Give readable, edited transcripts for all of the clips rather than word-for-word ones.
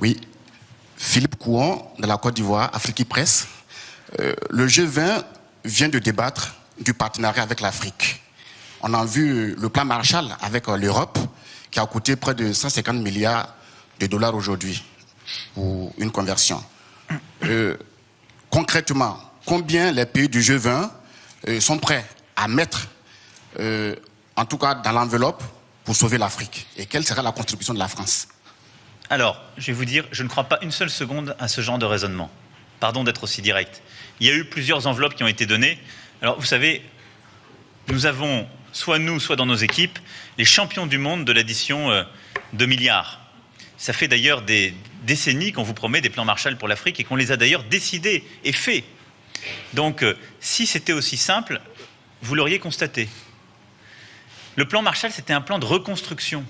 Oui, Philippe Kouon, de la Côte d'Ivoire, Afrique Presse. Le G20 vient de débattre du partenariat avec l'Afrique. On a vu le plan Marshall avec l'Europe, qui a coûté près de 150 milliards de dollars aujourd'hui pour une conversion. Concrètement, combien les pays du G20 sont prêts à mettre, en tout cas dans l'enveloppe, pour sauver l'Afrique? Et quelle sera la contribution de la France? Alors, je vais vous dire, je ne crois pas une seule seconde à ce genre de raisonnement. Pardon d'être aussi direct. Il y a eu plusieurs enveloppes qui ont été données. Alors, vous savez, nous avons, soit nous, soit dans nos équipes, les champions du monde de l'addition de milliards. Ça fait d'ailleurs des décennies qu'on vous promet des plans Marshall pour l'Afrique et qu'on les a d'ailleurs décidés et faits. Donc, si c'était aussi simple, vous l'auriez constaté. Le plan Marshall, c'était un plan de reconstruction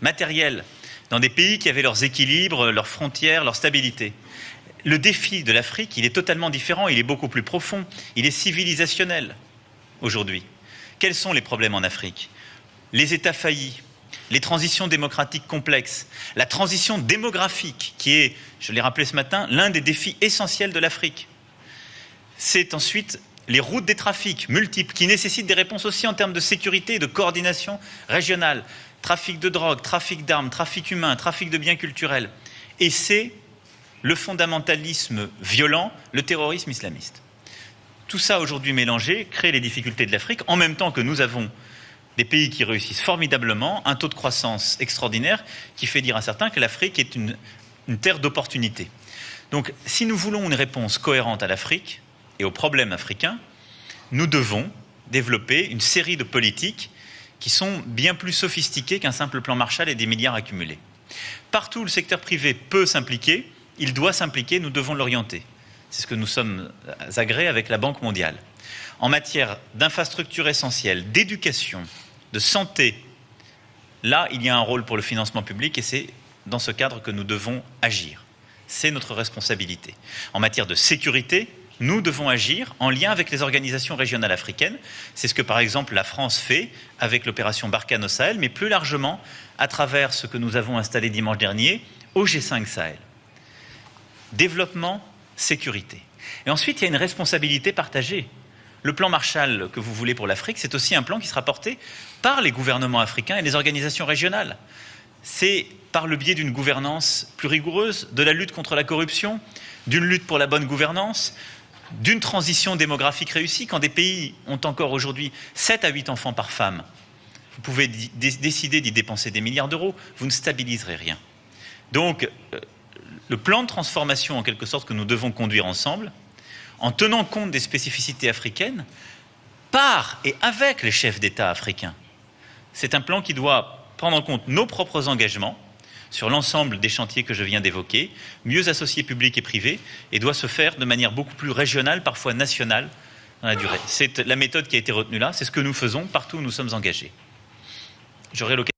matérielle dans des pays qui avaient leurs équilibres, leurs frontières, leur stabilité. Le défi de l'Afrique, il est totalement différent, il est beaucoup plus profond, il est civilisationnel aujourd'hui. Quels sont les problèmes en Afrique? Les États faillis, les transitions démocratiques complexes, la transition démographique qui est, je l'ai rappelé ce matin, l'un des défis essentiels de l'Afrique. C'est ensuite les routes des trafics multiples qui nécessitent des réponses aussi en termes de sécurité et de coordination régionale. Trafic de drogue, trafic d'armes, trafic humain, trafic de biens culturels. Et c'est le fondamentalisme violent, le terrorisme islamiste. Tout ça aujourd'hui mélangé crée les difficultés de l'Afrique, en même temps que nous avons des pays qui réussissent formidablement, un taux de croissance extraordinaire qui fait dire à certains que l'Afrique est une terre d'opportunités. Donc si nous voulons une réponse cohérente à l'Afrique et aux problèmes africains, nous devons développer une série de politiques qui sont bien plus sophistiquées qu'un simple plan Marshall et des milliards accumulés. Partout où le secteur privé peut s'impliquer, il doit s'impliquer, nous devons l'orienter. C'est ce que nous sommes agréés avec la Banque mondiale. En matière d'infrastructures essentielles, d'éducation, de santé, là, il y a un rôle pour le financement public et c'est dans ce cadre que nous devons agir. C'est notre responsabilité. En matière de sécurité, nous devons agir en lien avec les organisations régionales africaines. C'est ce que, par exemple, la France fait avec l'opération Barkhane au Sahel, mais plus largement à travers ce que nous avons installé dimanche dernier au G5 Sahel. Développement, sécurité. Et ensuite, il y a une responsabilité partagée. Le plan Marshall que vous voulez pour l'Afrique, c'est aussi un plan qui sera porté par les gouvernements africains et les organisations régionales. C'est par le biais d'une gouvernance plus rigoureuse, de la lutte contre la corruption, d'une lutte pour la bonne gouvernance, d'une transition démographique réussie. Quand des pays ont encore aujourd'hui 7 à 8 enfants par femme, vous pouvez décider d'y dépenser des milliards d'euros, vous ne stabiliserez rien. Donc, le plan de transformation, en quelque sorte, que nous devons conduire ensemble, en tenant compte des spécificités africaines, par et avec les chefs d'État africains. C'est un plan qui doit prendre en compte nos propres engagements sur l'ensemble des chantiers que je viens d'évoquer, mieux associer public et privé, et doit se faire de manière beaucoup plus régionale, parfois nationale, dans la durée. C'est la méthode qui a été retenue là, c'est ce que nous faisons partout où nous sommes engagés. J'aurai l'occasion